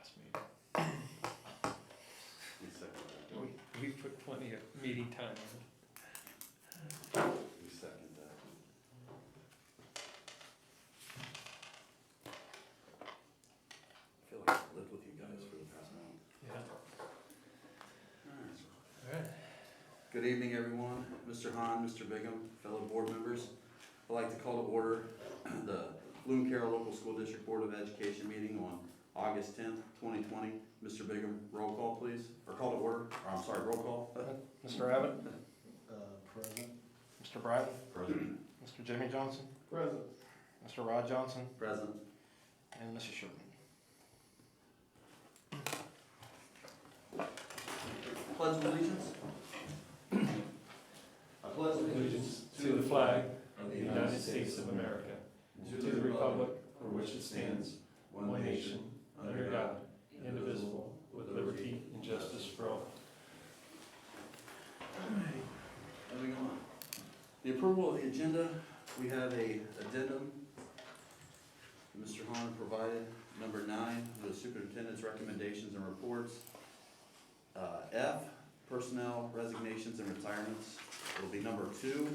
last meeting. We second that. We put plenty of meeting time in. We second that. I feel like I've lived with you guys for the past month. Yeah. Alright. All right. Good evening, everyone. Mr. Hahn, Mr. Bigham, fellow board members. I'd like to call to order the Bloom Carroll Local School District Board of Education meeting on August 10th, 2020. Mr. Bigham, roll call, please. Or call to order. Or, I'm sorry, roll call. Mr. Abbott? Present. Mr. Bratton? Present. Mr. Jimmy Johnson? Present. Mr. Rod Johnson? Present. And Mrs. Sherman. Pledge of allegiance. I pledge Allegiance to the flag of the United States of America, to the republic for which it stands, one nation, under God, indivisible, with liberty and justice for all. Moving on. The approval of the agenda, we have a addendum Mr. Hahn provided, number 9, the superintendent's recommendations and reports. F, personnel resignations and retirements. It'll be number 2,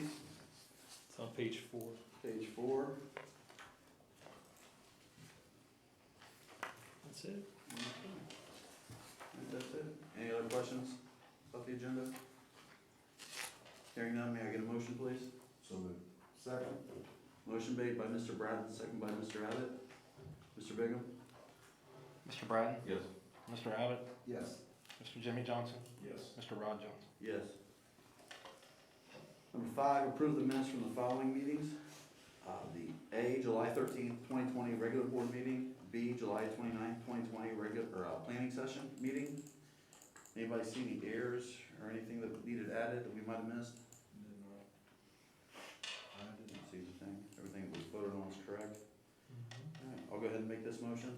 It's on page 4. page 4. That's it. I think that's it. Any other questions about the agenda? Hearing none, may I get a motion, please? So moved. Second. Motion made by Mr. Bratton, second by Mr. Abbott. Mr. Bigham? Mr. Bratton? Yes. Mr. Abbott? Yes. Mr. Jimmy Johnson? Yes. Mr. Rod Johnson? Yes. Number 5, approve the minutes from the following meetings. The A, July 13th, 2020 regular board meeting. B, July 29th, 2020 regular planning session meeting. Anybody see any errors or anything that needed added that we might have missed? I didn't see anything. Everything that was voted on is correct. All right, I'll go ahead and make this motion.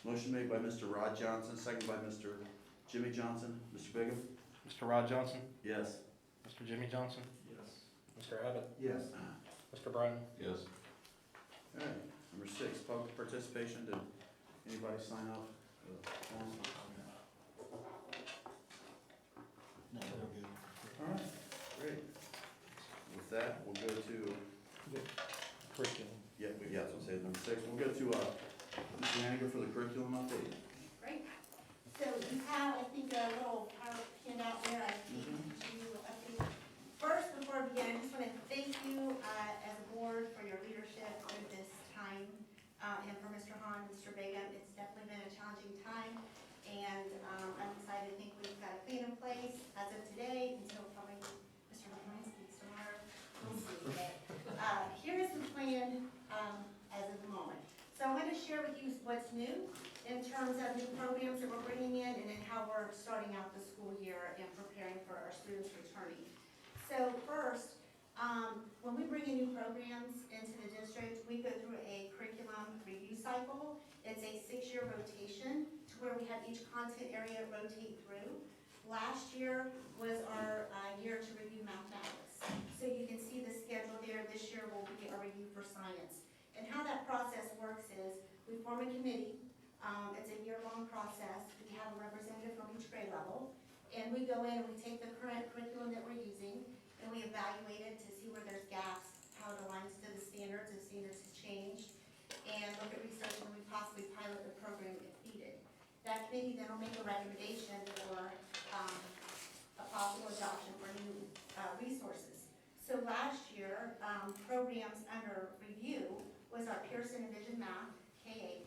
Motion made by Mr. Rod Johnson, second by Mr. Jimmy Johnson. Mr. Bigham? Mr. Rod Johnson? Yes. Mr. Jimmy Johnson? Yes. Mr. Abbott? Yes. Mr. Bratton? Yes. All right, number 6, public participation. Did anybody sign up? No, we're good. All right, great. With that, we'll go to, Curriculum. yeah, that's what I said, number 6. We'll go to Ms. Laniger for the curriculum update. Great. So you have, I think, a little power handout there. I think you update. First, before I begin, I just want to thank you as a board for your leadership through this time, and for Mr. Hahn and Mr. Bigham. It's definitely been a challenging time, and I'm excited. I think we've got a plan in place as of today until probably Mr. Hahn speaks tomorrow. We'll see. But here is the plan as of the moment. So I want to share with you what's new in terms of new programs that we're bringing in, and then how we're starting out the school year and preparing for our students returning. So first, when we bring in new programs into the district, we go through a curriculum review cycle. It's a 6-year rotation to where we have each content area rotate through. Last year was our year to review mathematics. So you can see the schedule there. This year will be a review for science. And how that process works is we form a committee. It's a year-long process. We have a representative from each grade level. And we go in and we take the current curriculum that we're using and we evaluate it to see where there's gaps, how it aligns to the standards, if standards have changed, and look at research and we possibly pilot the program if needed. That committee then will make a recommendation for a possible adoption for new resources. So last year, programs under review was our Pearson and Vision Math, K-8.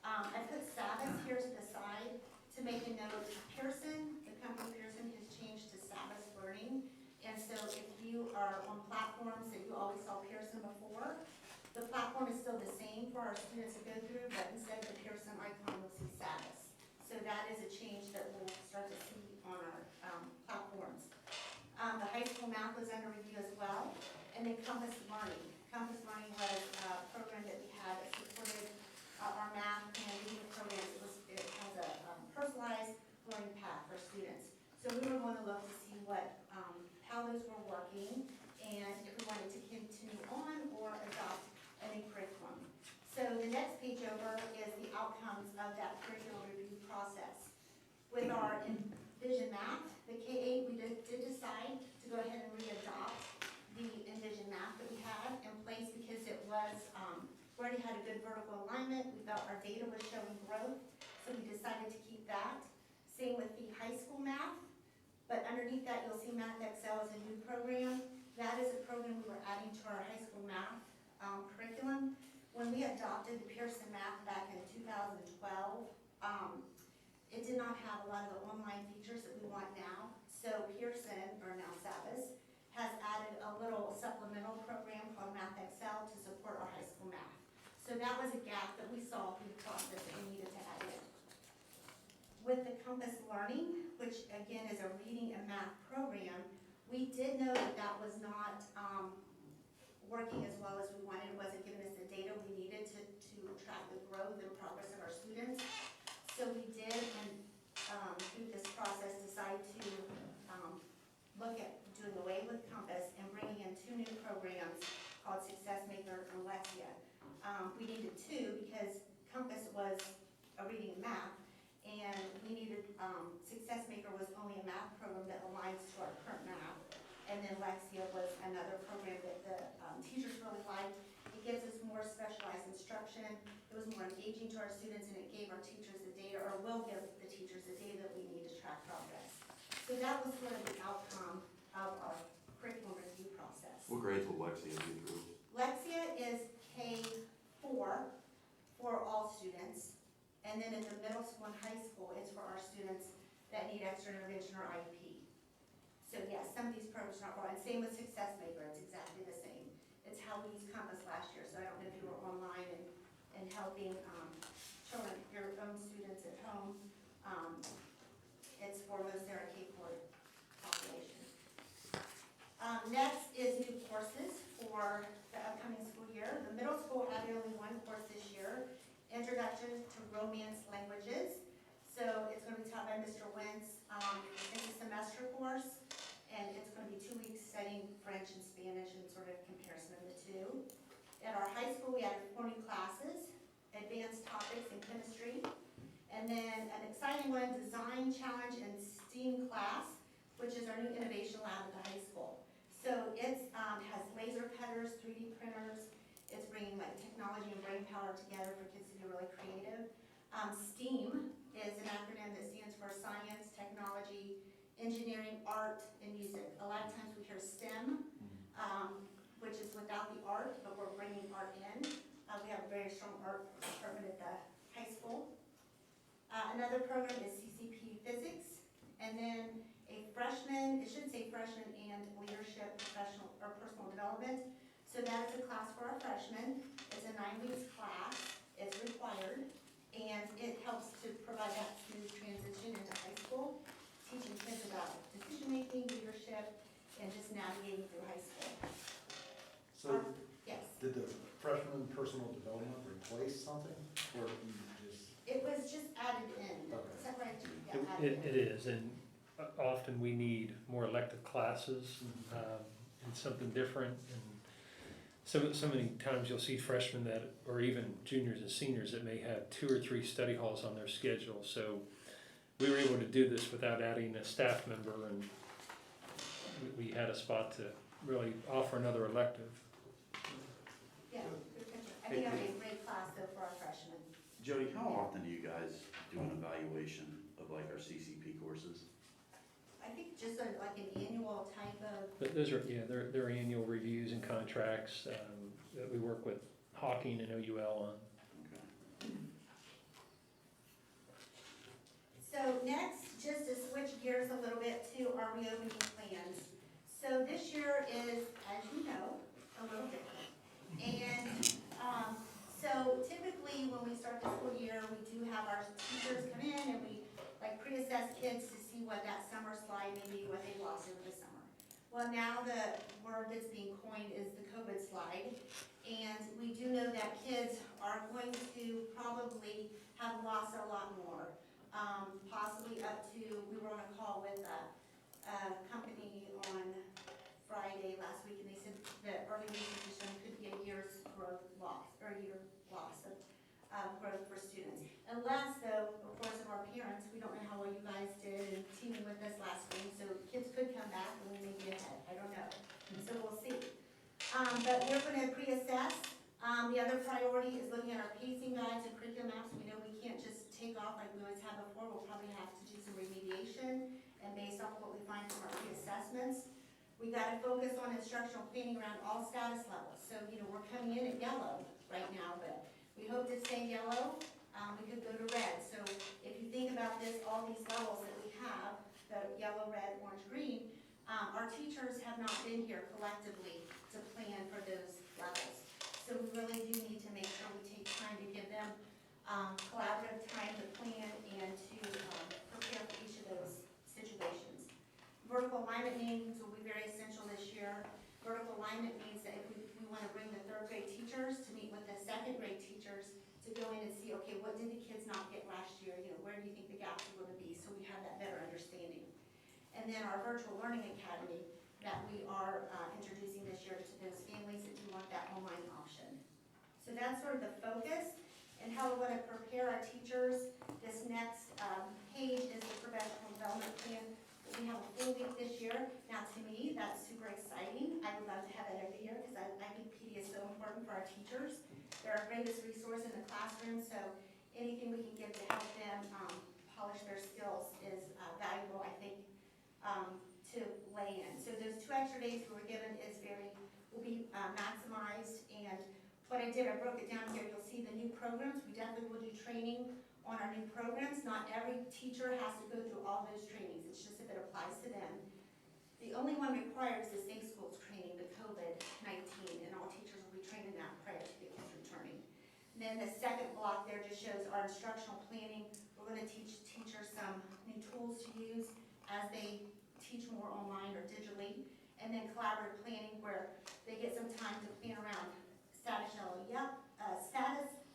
I put Sabbath here to the side to make a note. Pearson, the company Pearson, has changed to Sabbath Learning. And so if you are on platforms that you always saw Pearson before, the platform is still the same for our students to go through, but instead of the Pearson icon, we'll see Sabbath. So that is a change that we'll start to see on our platforms. The high school math was under review as well. And then Compass Learning. Compass Learning was a program that we had that supported our math and reading programs. It has a personalized learning path for students. So we were going to look to see how those were working and if we wanted to continue on or adopt a new curriculum. So the next page over is go ahead and re-adopt the Envision map that we had in place because it was, we already had a good vertical alignment. We felt our data was showing growth, so we decided to keep that. Same with the high school math, but underneath that you'll see Math Excel as a new program. That is a program we were adding to our high school math curriculum. When we adopted the Pearson math back in 2012, it did not have a lot of the online features that we want now. So Pearson, or now Savas, has added a little supplemental program called Math Excel to support our high school math. So that was a gap that we saw through the process that we needed to add in. With the Compass Learning, which again is a reading and math program, we did know that that was not working as well as we wanted. It wasn't giving us the data we needed to track the growth and progress of our students. So we did, and through this process, decide to look at doing away with Compass and bringing in 2 new programs called Success Maker and Lexia. We needed 2 because Compass was a reading and math, and we needed, Success Maker was only a math program that aligns to our current math, and then Lexia was another program that the teachers really liked. It gives us more specialized instruction, it was more engaging to our students, and it gave our teachers the data, or will give the teachers the data that we need to track progress. So that was sort of the outcome of our curriculum review process. What grades will Lexia be through? Lexia is K-4 for all students, and then in the middle school and high school, it's for our students that need extra intervention or IEP. So yes, some of these programs are not for, and same with Success Maker, it's exactly the same. It's how we used Compass last year, so I don't know if you were online and helping children, your own students at home. It's for most of our K-4 population. Next is new courses for the upcoming school year. The middle school added only 1 course this year, Introduction to Romance Languages. So it's going to be taught by Mr. Wentz. It's a semester course, and it's going to be 2 weeks studying French and Spanish and sort of comparison of the 2. At our high school, we added 4 new classes, advanced topics in chemistry, and then an exciting one, design challenge and STEAM class, which is our new innovation lab at the high school. So it has laser cutters, 3D printers. It's bringing like technology and brain power together for kids to be really creative. STEAM is an acronym that stands for science, technology, engineering, art, and music. A lot of times we hear STEM, which is without the art, but we're bringing art in. We have a very strong art department at the high school. Another program is Ccp Physics, and then a freshman, it should say freshman and leadership professional or personal development. So that is a class for our freshmen. It's a 9 weeks class, it's required, and it helps to provide that smooth transition into high school, teaching kids about decision-making, leadership, and just navigating through high school. So, Yes, did the freshman personal development replace something, or you just? it was just added in. Okay. Is that right? Yeah, added It is, and often we need more elective classes, and something different. And so many times you'll see freshmen that, or even juniors and seniors that may have 2 or 3 study halls on their schedule. So we were able to do this without adding a staff member, and we had a spot to really offer another elective. Yeah, good picture. I think it'll be a great class though for our freshmen. Jody, how often do you guys do an evaluation of like our CCP courses? I think just like an annual type of, But those are, yeah, they're annual reviews and contracts that we work with Hawking and OUL on. Okay. so next, just to switch gears a little bit to our reopening plans. So this year is, as you know, a little different. And so typically when we start the school year, we do have our teachers come in and we like pre-assess kids to see what that summer slide may be, what they lost over the summer. Well, now the word that's being coined is the COVID slide. And we do know that kids are going to probably have lost a lot more. Possibly up to, we were on a call with a company on Friday last week, and they said that early registration could be a year's growth loss, or a year loss of growth for students. Unless, though, of course, of our parents, we don't know how well you guys did in teaming with us last spring, so kids could come back and we may be ahead. I But we're gonna pre-assess. The other priority is looking at our pacing guides and curriculum maps. We know we can't just take off like we always have before. We'll probably have to do some remediation, and based off what we find from our pre-assessments. We gotta focus on instructional planning around all status levels. So, we're coming in at yellow right now, but we hope to stay yellow. We could go to red. So if you think about this, all these levels that we have, the yellow, red, orange, green, our teachers have not been here collectively to plan for those levels. So we really do need to make sure we take time to give them collaborative time to plan and to prepare for each of those situations. Vertical alignment meetings will be very essential this year. Vertical alignment means that if we want to bring the third grade teachers to meet with the second grade teachers to go in and see, okay, what did the kids not get last year? Where do you think the gaps are going to be? So we have that better understanding. And then our virtual learning academy that we are introducing this year to those families that do want that online option. So that's sort of the focus and how we're going to prepare our teachers. This next page is the professional development plan. We have a full week this year. Now to me, that's super exciting. I would love to have that every year because I think PD is so important for our teachers. They're our greatest resource in the classroom, so anything we can get to help them polish their skills is valuable, I think, to lay in. So those 2 extra days we were given will be maximized. And what I did, I broke it down here. You'll see the new programs. We definitely will do training on our new programs. Not every teacher has to go through all those trainings. It's just if it applies to them. The only one required is the safe schools training, the COVID-19, and all teachers will be trained in that prior to the kids returning. And then the second block there just shows our instructional planning. We're going to teach teachers some new tools to use as they teach more online or digitally. And then collaborative planning where they get some time to plan around status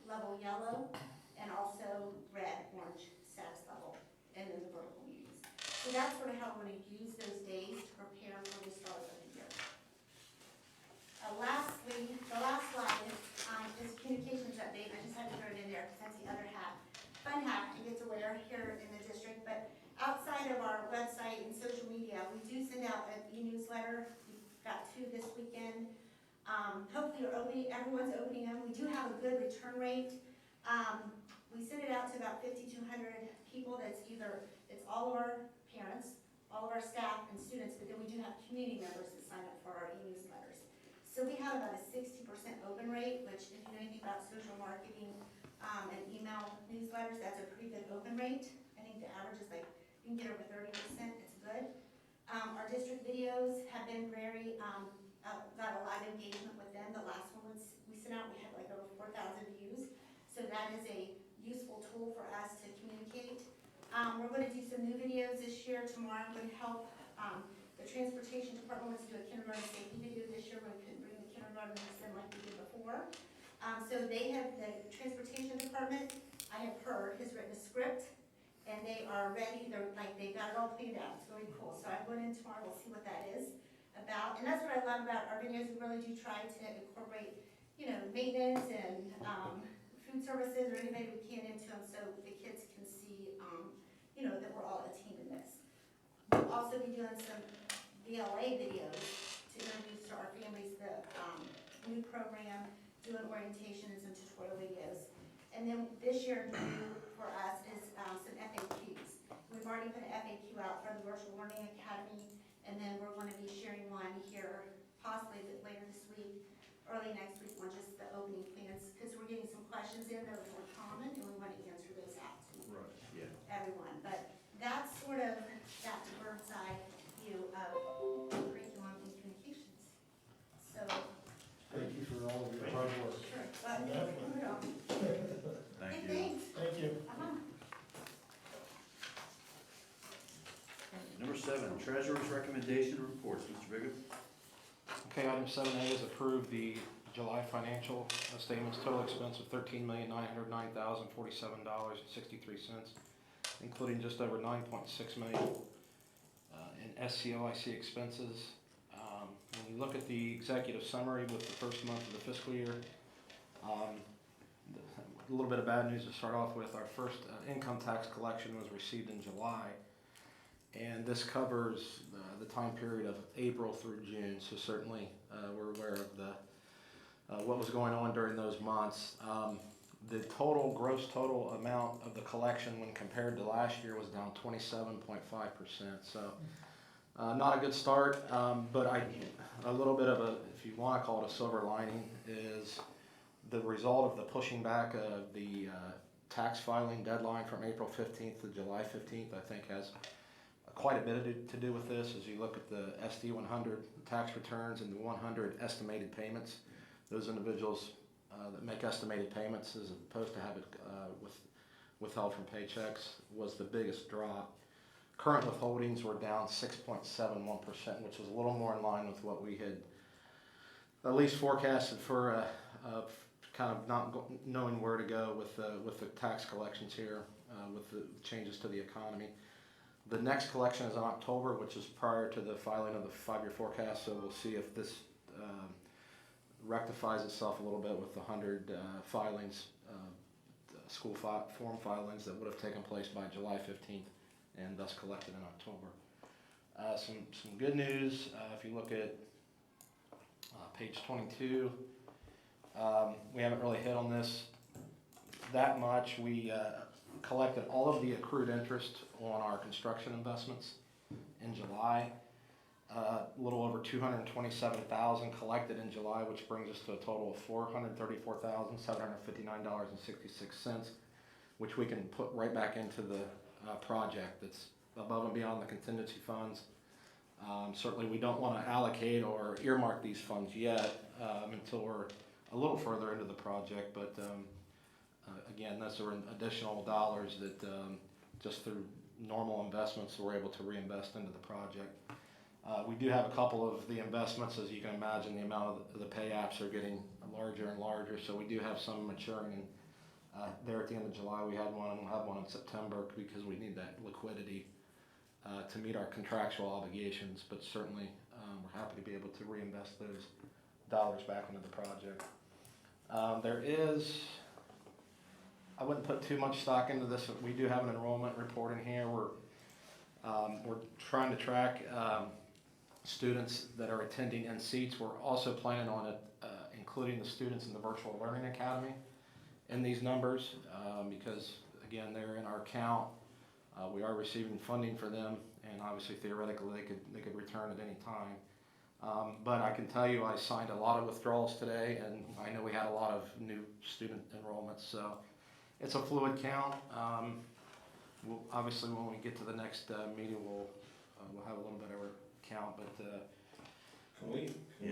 level yellow, and also red, orange status level, and then the vertical meetings. So that's sort of how we're going to use those days to prepare for the start of the year. Lastly, the last slide is communications update. I just had to throw it in there because that's the other half, fun half to get to wear here in the district. But outside of our website and social media, we do send out an e-newsletter. We've got 2 this weekend. Hopefully everyone's opening them. We do have a good return rate. We send it out to about 5,200 people. It's all of our parents, all of our staff and students, but then we do have community members that sign up for our e-newsletters. So we have about a 60% open rate, which if you know anything about social marketing and email newsletters, that's a pretty good open rate. I think the average is you can get over 30%, it's good. Our district videos have been got a lot of engagement with them. The last one we sent out, we had over 4,000 views. So that is a useful tool for us to communicate. We're going to do some new videos this year. Tomorrow I'm going to help the transportation department wants to do a kindergarten safety video this year. We couldn't bring the kindergartners in like we did before. So the transportation department, I have heard, has written a script and they are ready. They've got it all planned out. It's really cool. So I'm going in tomorrow. We'll see what that is about. And that's what I love about our videos. We really do try to incorporate, maintenance and food services or anybody we can into them so the kids can see, that we're all a team in this. We'll also be doing some VLA videos to introduce to our families the new program, doing orientation and some tutorial videos. And then this year new for us is some FAQs. We've already put an FAQ out for the Virtual Learning Academy, and then we're going to be sharing one here possibly a bit later this week, early next week, on just the opening plans, because we're getting some questions in that are more common, and we want to answer those out to everyone. But that's sort of that bird's eye view of curriculum and communications. So, Thank you for all of your hard work. sure. Thank you. Thanks. Thank you. Number 7, Treasurer's Recommendation Reports. Mr. Bigham? Okay, item 7A is approve the July financial statements. Total expense of $13,909,047.63, including just over $9.6 million in SCOIC expenses. When you look at the executive summary with the first month of the fiscal year, a little bit of bad news to start off with. Our first income tax collection was received in July, and this covers the time period of April through June, so certainly were aware of what was going on during those months. The gross total amount of the collection when compared to last year was down 27.5%. So not a good start, but a little bit of if you want to call it a silver lining, is the result of the pushing back of the tax filing deadline from April 15th to July 15th, I think has quite a bit to do with this. As you look at the SD 100 tax returns and the 100 estimated payments, those individuals that make estimated payments as opposed to have it withheld from paychecks was the biggest drop. Current withholdings were down 6.71%, which was a little more in line with what we had at least forecasted for kind of not knowing where to go with the tax collections here with the changes to the economy. The next collection is in October, which is prior to the filing of the 5-year forecast, so we'll see if this rectifies itself a little bit with the 100 filings, school form filings that would have taken place by July 15th and thus collected in October. Some good news, if you look at page 22, we haven't really hit on this that much. We collected all of the accrued interest on our construction investments in July. A little over $227,000 collected in July, which brings us to a total of $434,759.66, which we can put right back into the project. That's above and beyond the contingency funds. Certainly we don't want to allocate or earmark these funds yet until we're a little further into the project, but again, those are additional dollars that just through normal investments we're able to reinvest into the project. We do have a couple of the investments, as you can imagine, the amount of the pay apps are getting larger and larger, so we do have some maturing. And there at the end of July we had one, and we'll have one in September because we need that liquidity to meet our contractual obligations, but certainly we're happy to be able to reinvest those dollars back into the project. There is, I wouldn't put too much stock into this. We do have an enrollment report in here. We're trying to track students that are attending in seats. We're also planning on including the students in the Virtual Learning Academy in these numbers because, again, they're in our count. We are receiving funding for them, and obviously theoretically they could return at any time. But I can tell you I signed a lot of withdrawals today, and I know we had a lot of new student enrollments, so it's a fluid count. Obviously when we get to the next meeting we'll have a little bit of a count, but Can we, I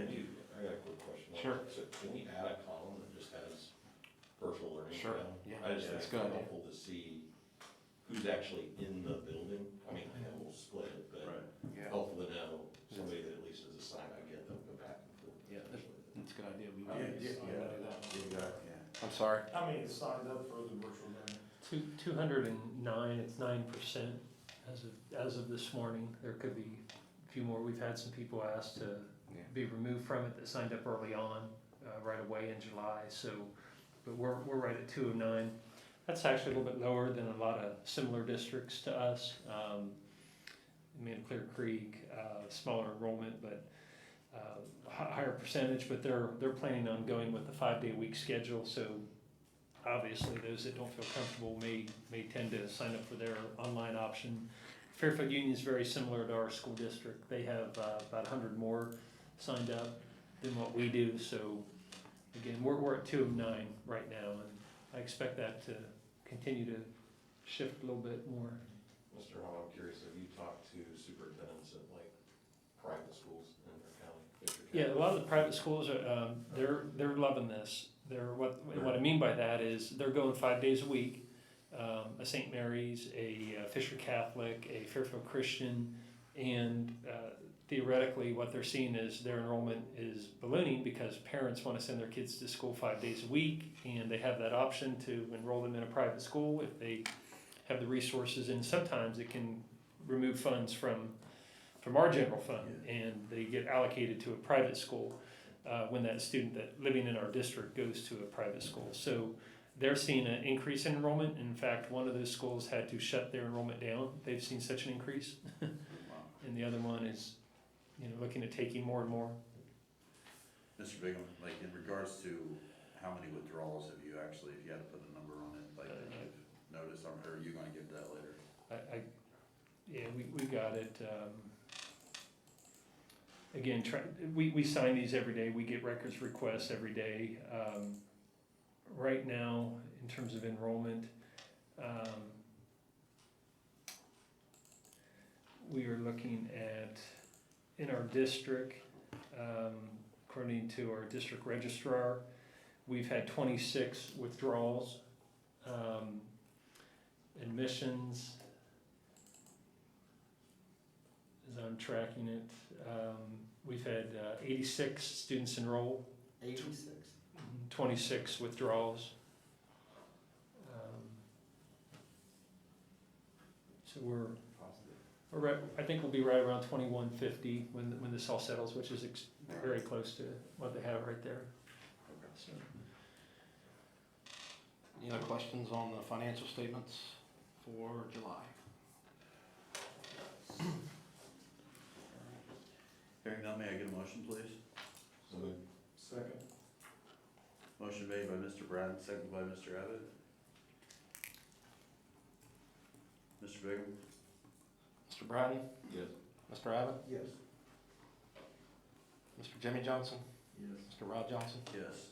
got a quick question. Sure. So can we add a column that just has virtual learning? Sure. Now? Yeah, I just think that's it's good. helpful to see who's actually in the building. I mean, I know we'll split it, but helpful to know somebody that at least is assigned. I get them, go back and forth. Yeah, that's a good idea. We Yeah, would yeah. do that. I'm sorry. How many is signed up for the virtual learning? 209, it's 9% as of this morning. There could be a few more. We've had some people asked to be removed from it that signed up early on, right away in July. So, but we're right at 209. That's actually a little bit lower than a lot of similar districts to us. Clear Creek, smaller enrollment, but higher percentage. But they're planning on going with the 5-day-a-week schedule. So obviously, those that don't feel comfortable may tend to sign up for their online option. Fairfield Union is very similar to our school district. They have about 100 more signed up than what we do. So again, we're at 209 right now, and I expect that to continue to shift a little bit more. Mr. Hall, I'm curious, have you talked to superintendents at like private schools in their county? Fisher County? Yeah, a lot of the private schools are they're loving this. What I mean by that is they're going 5 days a week. A St. Mary's, a Fisher Catholic, a Fairfield Christian, and theoretically what they're seeing is their enrollment is ballooning because parents want to send their kids to school 5 days a week, and they have that option to enroll them in a private school if they have the resources, and sometimes it can remove funds from our general fund, and they get allocated to a private school when that student that living in our district goes to a private school. So they're seeing an increase in enrollment. In fact, one of those schools had to shut their enrollment down. They've seen such an increase. And the other one is, looking at taking more and more. Mr. Bigham, like in regards to how many withdrawals have you actually, if you had to put a number on it, like that you've noticed, or are you gonna give that later? Yeah, we got it. Again, we sign these every day, we get records requests every day. Right now, in terms of enrollment, we are looking at, in our district, according to our district registrar, we've had 26 withdrawals. Admissions, as I'm tracking it, we've had 86 students enroll, 86? 26 withdrawals. So I think we'll be right around 2150 when this all settles, which is very close to what they have right there. So, Any other questions on the financial statements for July? Hearing none, may I get a motion, please? So moved. second. Motion made by Mr. Brown, seconded by Mr. Abbott. Mr. Bigham? Mr. Bratton? Yes. Mr. Abbott? Yes. Mr. Jimmy Johnson? Yes. Mr. Rod Johnson? Yes.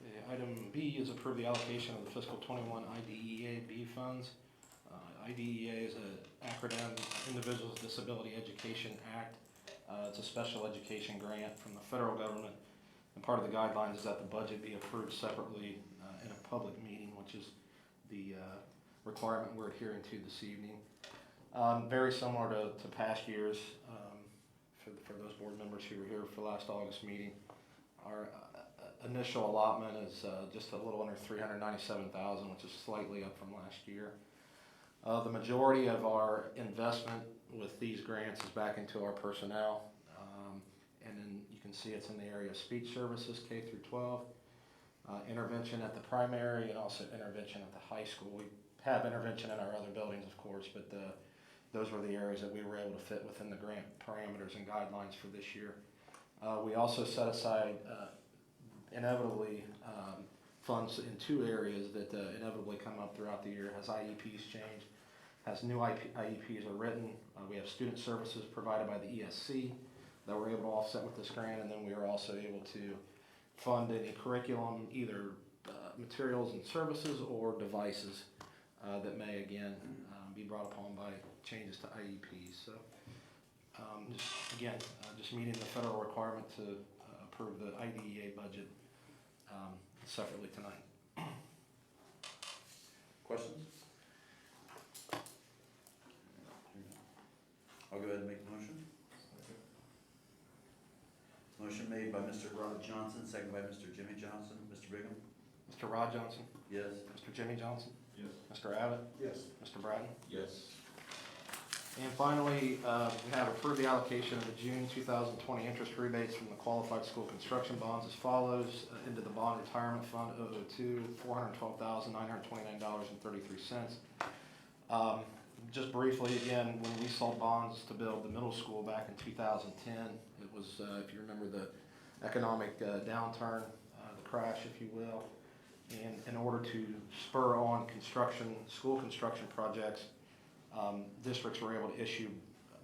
Okay, item B is approve the allocation of the fiscal 21 IDEA B funds. IDEA is an acronym, Individuals with Disability Education Act. It's a special education grant from the federal government, and part of the guidelines is that the budget be approved separately in a public meeting, which is the requirement we're adhering to this evening. Very similar to past years, for those board members who were here for last August meeting. Our initial allotment is just a little under $397,000, which is slightly up from last year. The majority of our investment with these grants is back into our personnel, and then you can see it's in the area of speech services, K through 12, intervention at the primary, and also intervention at the high school. We have intervention in our other buildings, of course, but those were the areas that we were able to fit within the grant parameters and guidelines for this year. We also set aside inevitably funds in two areas that inevitably come up throughout the year as IEPs change, as new IEPs are written. We have student services provided by the ESC that we're able to offset with this grant, and then we are also able to fund any curriculum, either materials and services or devices that may again be brought upon by changes to IEPs. So just meeting the federal requirement to approve the IDEA budget separately tonight. Questions? I'll go ahead and make the motion. Motion made by Mr. Rod Johnson, seconded by Mr. Jimmy Johnson. Mr. Bigham? Mr. Rod Johnson? Yes. Mr. Jimmy Johnson? Yes. Mr. Abbott? Yes. Mr. Bratton? Yes. And finally, we have approved the allocation of the June 2020 interest rebates from the qualified school construction bonds as follows. Into the bond retirement fund 002, $412,929.33. Just briefly, again, when we sold bonds to build the middle school back in 2010, it was, if you remember, the economic downturn, the crash, if you will. And in order to spur on school construction projects, districts were able to issue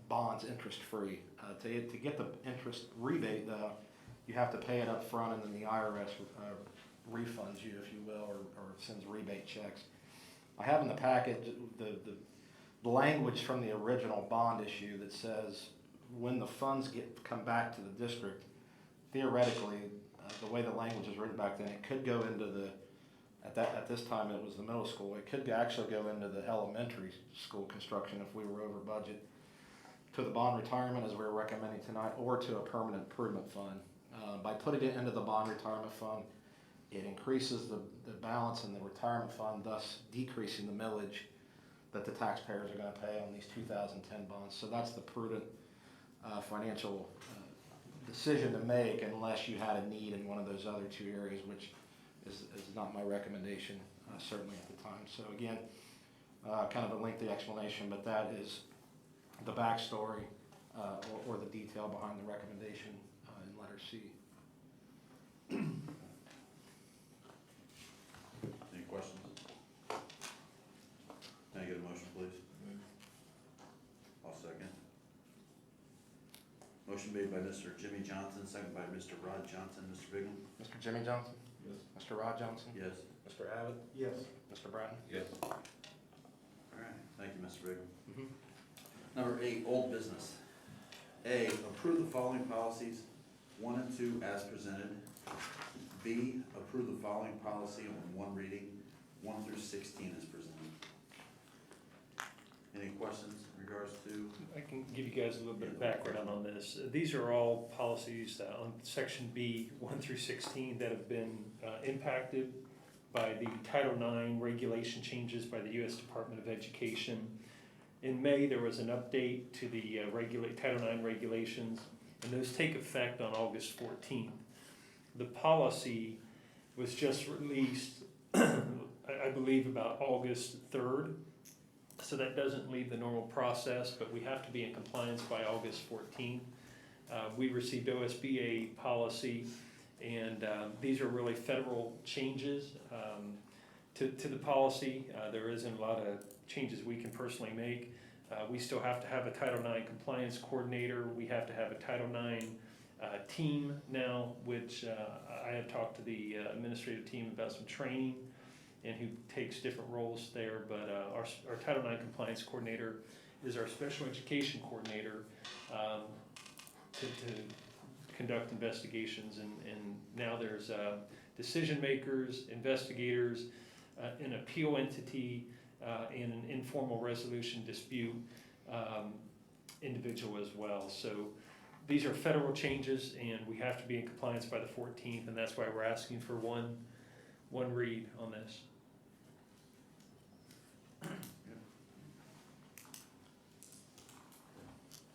bonds interest-free. To get the interest rebate, though, you have to pay it up front, and then the IRS refunds you, if you will, or sends rebate checks. I have in the packet the language from the original bond issue that says when the funds come back to the district, theoretically, the way the language is written back then, it could go into the at this time it was the middle school. It could actually go into the elementary school construction if we were over budget, to the bond retirement as we're recommending tonight, or to a permanent improvement fund. By putting it into the bond retirement fund, it increases the balance in the retirement fund, thus decreasing the millage that the taxpayers are going to pay on these 2010 bonds. So that's the prudent financial decision to make, unless you had a need in one of those other two areas, which is not my recommendation, certainly at the time. So again, kind of a lengthy explanation, but that is the backstory or the detail behind the recommendation in letter letter C. Any questions? Can I get a motion, please? I'll second. Motion made by Mr. Jimmy Johnson, second by Mr. Rod Johnson. Mr. Bigham? Mr. Jimmy Johnson? Yes. Mr. Rod Johnson? Yes. Mr. Abbott? Yes. Mr. Bratton? Yes. All right, thank you, Mr. Bigham. Mhm. Number 8, old business. A, approve the following policies, 1 and 2 as presented. B, approve the following policy on 1 reading, 1 through 16 as presented. Any questions in regards to? I can give you guys a little bit of background on this. These are all policies on section B, 1 through 16, that have been impacted by the Title IX regulation changes by the U.S. Department of Education. In May, there was an update to the Title IX regulations, and those take effect on August 14th. The policy was just released, I believe, about August 3rd. So that doesn't leave the normal process, but we have to be in compliance by August 14th. We received OSBA policy, and these are really federal changes to the policy. There isn't a lot of changes we can personally make. We still have to have a Title IX compliance coordinator. We have to have a Title IX team now, which I have talked to the administrative team about some training and who takes different roles there, but our Title IX compliance coordinator is our special education coordinator to conduct investigations, and now there's decision makers, investigators, an appeal entity, and an informal resolution dispute individual as well. So these are federal changes, and we have to be in compliance by the 14th, and that's why we're asking for one read on this.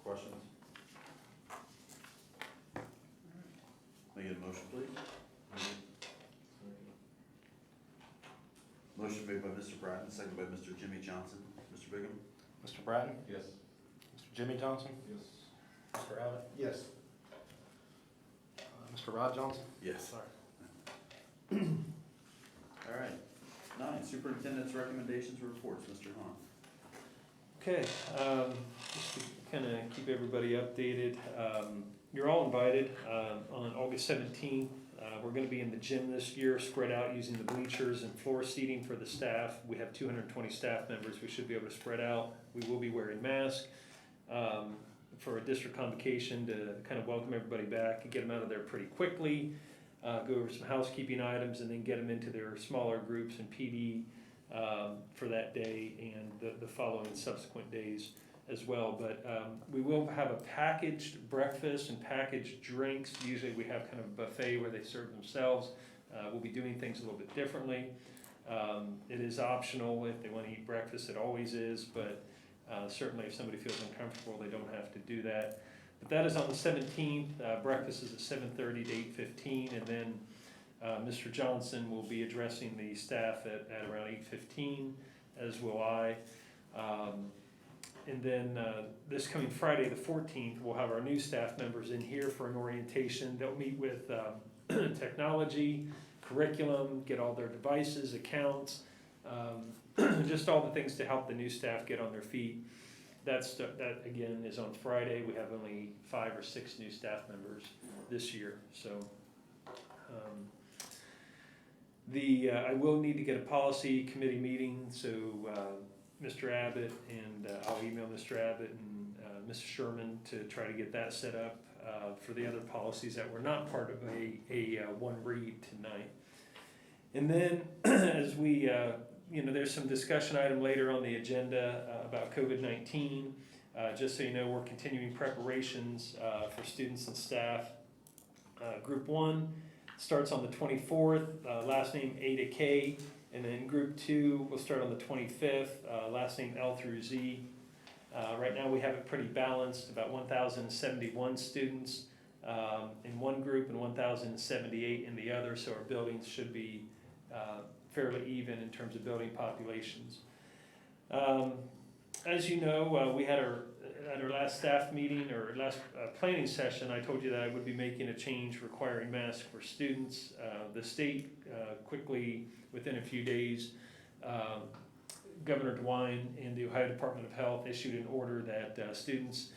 Questions? May I get a motion, please? Motion made by Mr. Bratton, seconded by Mr. Jimmy Johnson. Mr. Bigham? Mr. Bratton? Yes. Mr. Jimmy Johnson? Yes. Mr. Abbott? Yes. Mr. Rod Johnson? Yes. Sorry. All right. 9, superintendent's recommendations and reports. Mr. Hahn. Okay, just to kind of keep everybody updated, you're all invited on August 17th. We're going to be in the gym this year, spread out using the bleachers and floor seating for the staff. We have 220 staff members. We should be able to spread out. We will be wearing masks for a district convocation to kind of welcome everybody back and get them out of there pretty quickly, go over some housekeeping items, and then get them into their smaller groups and PD for that day and the following subsequent days as well. But we will have a packaged breakfast and packaged drinks. Usually we have kind of a buffet where they serve themselves. We'll be doing things a little bit differently. It is optional if they want to eat breakfast, it always is, but certainly if somebody feels uncomfortable, they don't have to do that. But that is on the 17th. Breakfast is at 7:30 to 8:15, and then Mr. Johnson will be addressing the staff at around 8:15, as will I. And then this coming Friday, the 14th, we'll have our new staff members in here for an orientation. They'll meet with technology, curriculum, get all their devices, accounts, just all the things to help the new staff get on their feet. That again is on Friday. We have only 5 or 6 new staff members this year, so I will need to get a policy committee meeting, so Mr. Abbott and I'll email Mr. Abbott and Mr. Sherman to try to get that set up for the other policies that were not part of a one read tonight. And then as we there's some discussion item later on the agenda about COVID-19. Just so you know, we're continuing preparations for students and staff. Group 1 starts on the 24th, last name A to K, and then Group 2 will start on the 25th, last name L through Z. Right now we have it pretty balanced, about 1,071 students in one group and 1,078 in the other, so our buildings should be fairly even in terms of building populations. As you know, we had at our last staff meeting or last planning session, I told you that I would be making a change requiring masks for students. The state quickly, within a few days, Governor DeWine and the Ohio Department of Health issued an order that students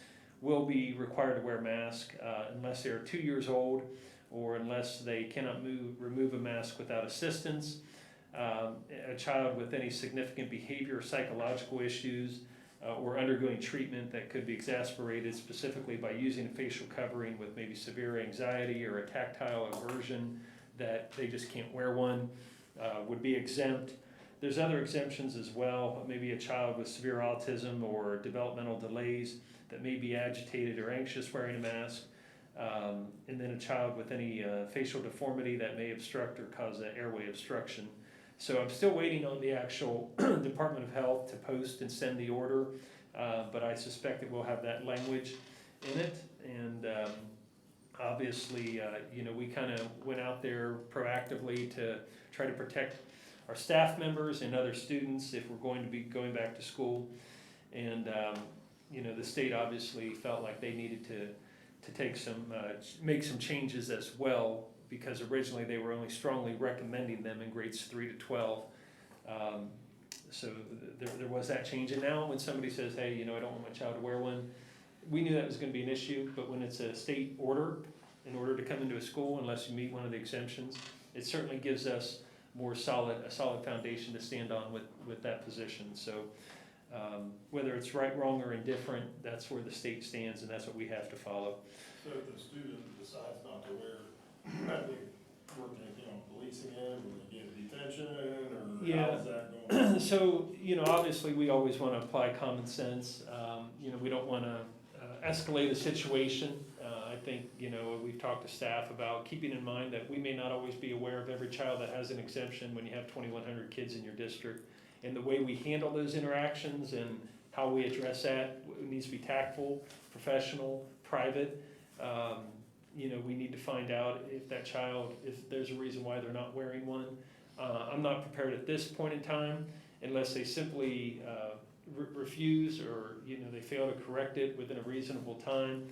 will be required to wear a mask unless they are 2 years old or unless they cannot remove a mask without assistance. A child with any significant behavior or psychological issues or undergoing treatment that could be exacerbated specifically by using a facial covering with maybe severe anxiety or a tactile aversion that they just can't wear one would be exempt. There's other exemptions as well, maybe a child with severe autism or developmental delays that may be agitated or anxious wearing a mask, and then a child with any facial deformity that may obstruct or cause an airway obstruction. So I'm still waiting on the actual Department of Health to post and send the order, but I suspect it will have that language in it. And obviously, we kind of went out there proactively to try to protect our staff members and other students if we're going to be going back to school. And the state obviously felt like they needed to take some make some changes as well, because originally they were only strongly recommending them in grades 3 to 12. So there was that change. And now when somebody says, hey, I don't want my child to wear one, we knew that was going to be an issue. But when it's a state order, in order to come into a school, unless you meet one of the exemptions, it certainly gives us a solid foundation to stand on with that position. So whether it's right, wrong, or indifferent, that's where the state stands, and that's what we have to follow. So if the student decides not to wear, have they work anything on policing it, or they get detention, or Yeah. how's that going? So, obviously we always want to apply common sense. We don't want to escalate a situation. I think, we've talked to staff about keeping in mind that we may not always be aware of every child that has an exemption when you have 2,100 kids in your district. And the way we handle those interactions and how we address that needs to be tactful, professional, private. We need to find out if that child, if there's a reason why they're not wearing one. I'm not prepared at this point in time, unless they simply refuse or, they fail to correct it within a reasonable time.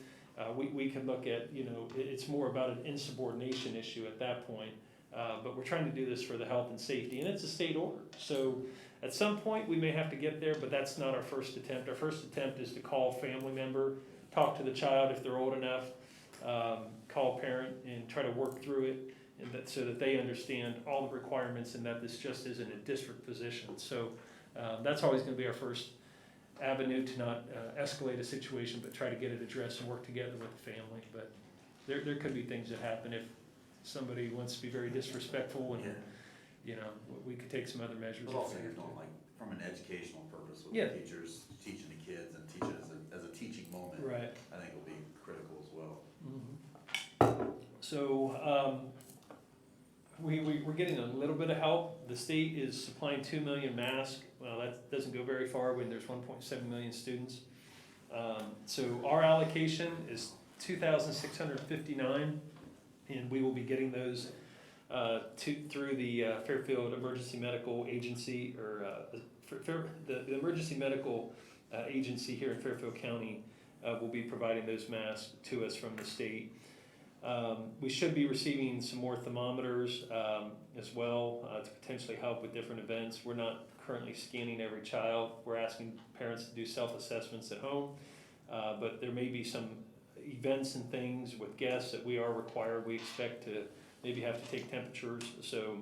We can look at, it's more about an insubordination issue at that point. But we're trying to do this for the health and safety, and it's a state order. So at some point, we may have to get there, but that's not our first attempt. Our first attempt is to call a family member, talk to the child if they're old enough, call a parent, and try to work through it, and so that they understand all the requirements and that this just isn't a district position. So that's always going to be our first avenue to not escalate a situation, but try to get it addressed and work together with the family. But there could be things that happen if somebody wants to be very disrespectful, and we could take some other measures. But also, you're doing from an educational purpose with Yeah. the teachers, teaching the kids and teaching as a teaching moment. Right. I think will be critical as well. So we're getting a little bit of help. The state is supplying 2 million masks. Well, that doesn't go very far when there's 1.7 million students. So our allocation is 2,659, and we will be getting those through the Fairfield Emergency Medical Agency, or the Emergency Medical Agency here in Fairfield County will be providing those masks to us from the state. We should be receiving some more thermometers as well to potentially help with different events. We're not currently scanning every child. We're asking parents to do self-assessments at home, but there may be some events and things with guests that we are required. We expect to maybe have to take temperatures, so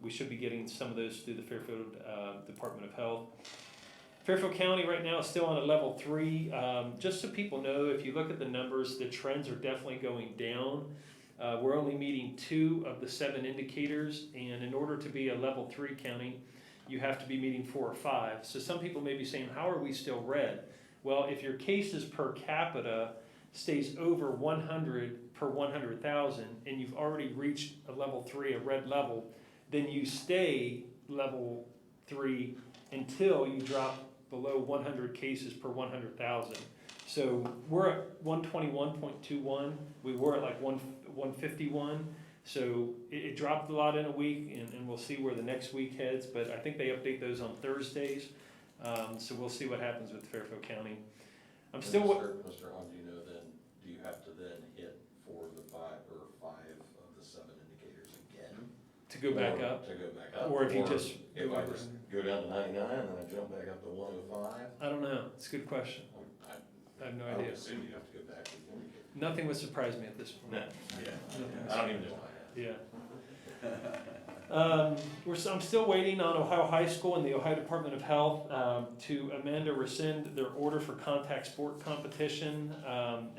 we should be getting some of those through the Fairfield Department of Health. Fairfield County right now is still on a level 3. Just so people know, if you look at the numbers, the trends are definitely going down. We're only meeting 2 of the 7 indicators, and in order to be a level 3 county, you have to be meeting 4 or 5. So some people may be saying, how are we still red? Well, if your cases per capita stays over 100 per 100,000, and you've already reached a level 3, a red level, then you stay level 3 until you drop below 100 cases per 100,000. So we're at 121.21. We were at like 151. So it dropped a lot in a week, and we'll see where the next week heads. But I think they update those on Thursdays. So we'll see what happens with Fairfield County. I'm And still, Mr. Hahn, do you know then, do you have to then hit five of the 7 indicators again? to go back Or up, To go back up? or if you just If go I over. just go down to 99 and then I jump back up to 105? I don't know, it's a good question, I have no I would idea. assume you have to go back to the indicator. Nothing would surprise me at this point. No, Nothing I don't even know why. Yeah. I'm still waiting on Ohio High School and the Ohio Department of Health to amend or rescind their order for contact sport competition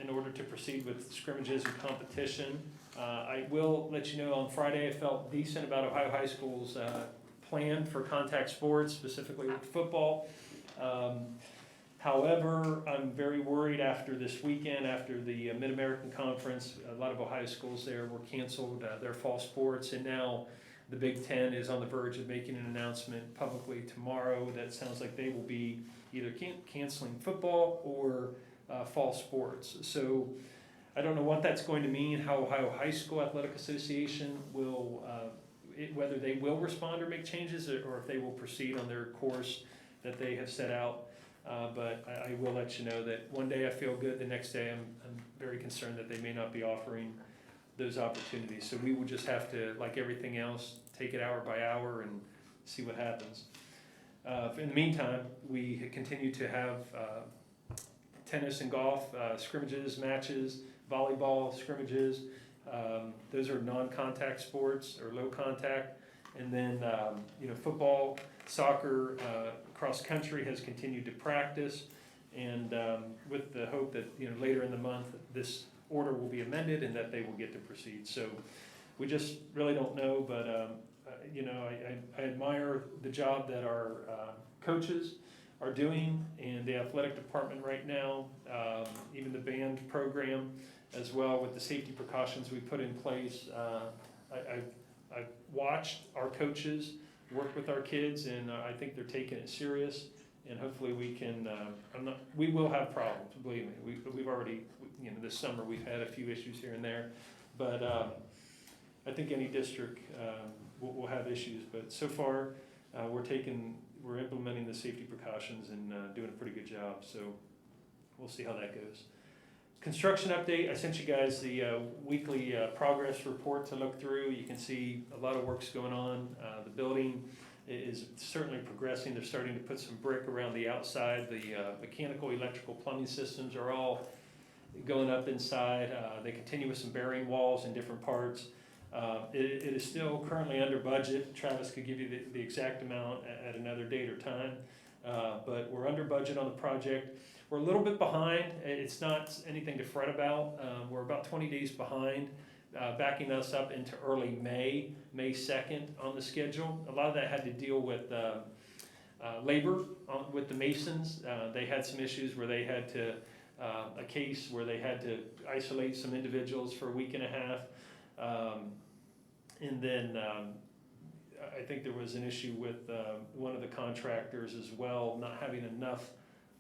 in order to proceed with scrimmages and competition. I will let you know on Friday I felt decent about Ohio High School's plan for contact sports, specifically with football. However, I'm very worried after this weekend, after the Mid-American Conference, a lot of Ohio schools there were canceled their fall sports, and now the Big Ten is on the verge of making an announcement publicly tomorrow that sounds like they will be either canceling football or fall sports. So I don't know what that's going to mean, how Ohio High School Athletic Association will, whether they will respond or make changes, or if they will proceed on their course that they have set out. But I will let you know that one day I feel good, the next day I'm very concerned that they may not be offering those opportunities. So we will just have to, like everything else, take it hour by hour and see what happens. In the meantime, we continue to have tennis and golf scrimmages, matches, volleyball scrimmages. Those are non-contact sports or low contact. And then, football, soccer, cross country has continued to practice, and with the hope that later in the month this order will be amended and that they will get to proceed. So we just really don't know, but I admire the job that our coaches are doing and the athletic department right now, even the band program as well with the safety precautions we put in place. I've watched our coaches work with our kids, and I think they're taking it serious, and hopefully we can, we will have problems, believe me. We've already, this summer we've had a few issues here and there, but I think any district will have issues, but so far we're implementing the safety precautions and doing a pretty good job, so we'll see how that goes. Construction update, I sent you guys the weekly progress report to look through. You can see a lot of work's going on. The building is certainly progressing. They're starting to put some brick around the outside. The mechanical, electrical, plumbing systems are all going up inside. They continue with some bearing walls in different parts. It is still currently under budget. Travis could give you the exact amount at another date or time, but we're under budget on the project. We're a little bit behind. It's not anything to fret about. We're about 20 days behind, backing us up into early May 2nd on the schedule. A lot of that had to deal with labor with the masons. They had some issues where they had to, a case where they had to isolate some individuals for a week and a half. And then I think there was an issue with one of the contractors as well, not having enough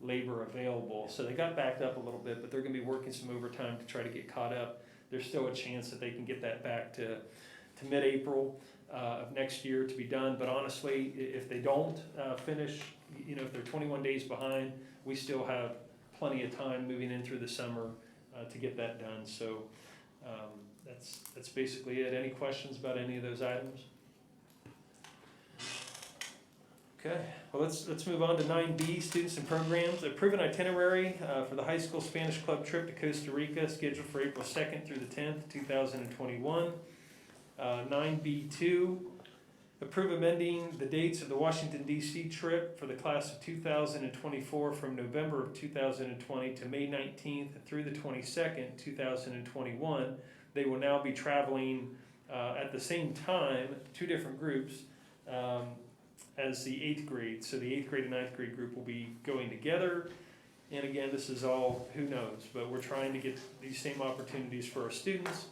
labor available. So they got backed up a little bit, but they're gonna be working some overtime to try to get caught up. There's still a chance that they can get that back to mid-April of next year to be done. But honestly, if they don't finish, if they're 21 days behind, we still have plenty of time moving in through the summer to get that done. So that's basically it. Any questions about any of those items? Okay, well, let's move on to 9B, students and programs. Approve an itinerary for the high school Spanish club trip to Costa Rica, scheduled for April 2nd through the 10th, 2021. 9B2, approve amending the dates of the Washington, D.C. trip for the class of 2024 from November of 2020 to May 19th through the 22nd, 2021. They will now be traveling at the same time, 2 different groups, as the 8th grade. So the 8th grade and 9th grade group will be going together. And again, this is all, who knows, but we're trying to get these same opportunities for our students.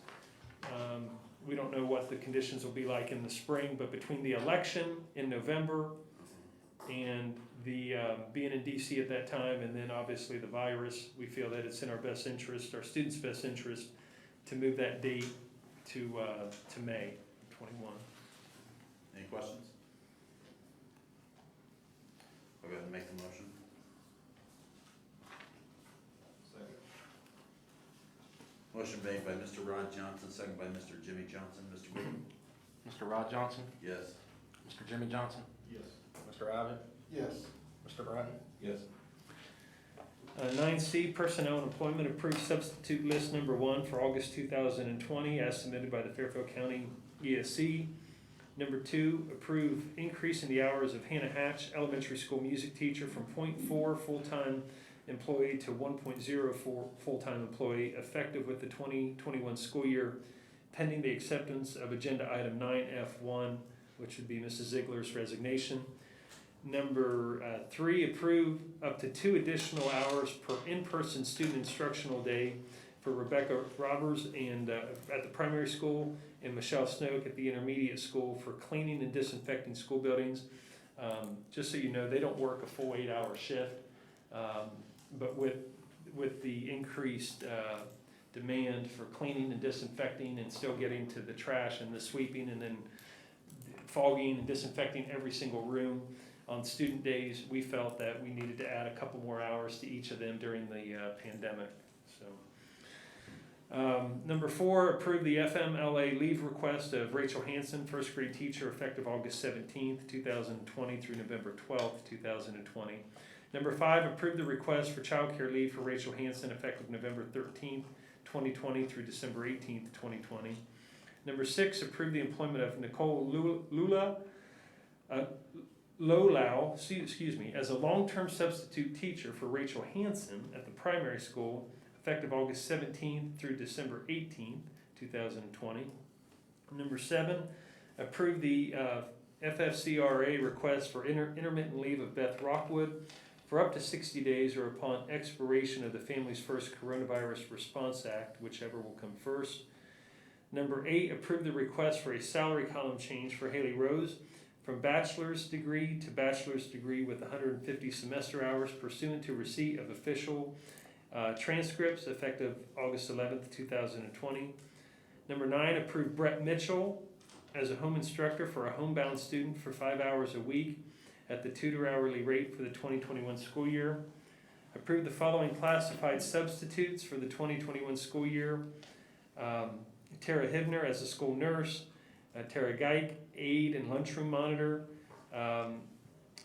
We don't know what the conditions will be like in the spring, but between the election in November and the being in DC at that time, and then obviously the virus, we feel that it's in our best interest, our students' best interest, to move that date to May 21. Any questions? I'll go ahead and make the Motion made by Mr. Rod Johnson, second by Mr. Jimmy Johnson. Mr. Meeting? Mr. Rod Johnson, Yes. Mr. Jimmy Johnson, Yes. Mr. Abbott, Yes. Mr. Bratton. Yes. 9C, Personnel and Employment, approved substitute list number 1 for August 2020 as submitted by the Fairfield County ESC. Number 2, approve increase in the hours of Hannah Hatch, elementary school music teacher, from 0.4 full-time employee to 1.04 full-time employee, effective with the 2021 school year, pending the acceptance of agenda item 9F1, which would be Mrs. Ziegler's resignation. Number 3, approve up to 2 additional hours per in-person student instructional day for Rebecca Roberts and at the primary school, and Michelle Snoke at the intermediate school for cleaning and disinfecting school buildings. Just so you know, they don't work a full 8-hour shift, but with the increased demand for cleaning and disinfecting and still getting to the trash and the sweeping and then fogging and disinfecting every single room on student days, we felt that we needed to add a couple more hours to each of them during the pandemic. So, number 4, approve the FMLA leave request of Rachel Hansen, first grade teacher, effective August 17th, 2020 through November 12th, 2020. Number 5, approve the request for childcare leave for Rachel Hansen, effective November 13th, 2020 through December 18th, 2020. Number 6, approve the employment of Nicole Lolau, as a long-term substitute teacher for Rachel Hansen at the primary school, effective August 17th through December 18th, 2020. Number 7, approve the FFCRA request for intermittent leave of Beth Rockwood for up to 60 days or upon expiration of the Families First Coronavirus Response Act, whichever will come first. Number 8, approve the request for a salary column change for Haley Rose from bachelor's degree to bachelor's degree with 150 semester hours pursuant to receipt of official transcripts effective August 11th, 2020. Number 9, approve Brett Mitchell as a home instructor for a homebound student for 5 hours a week at the tutor hourly rate for the 2021 school year. Approve the following classified substitutes for the 2021 school year. Tara Hibner as a school nurse, Tara Geik, aide and lunchroom monitor,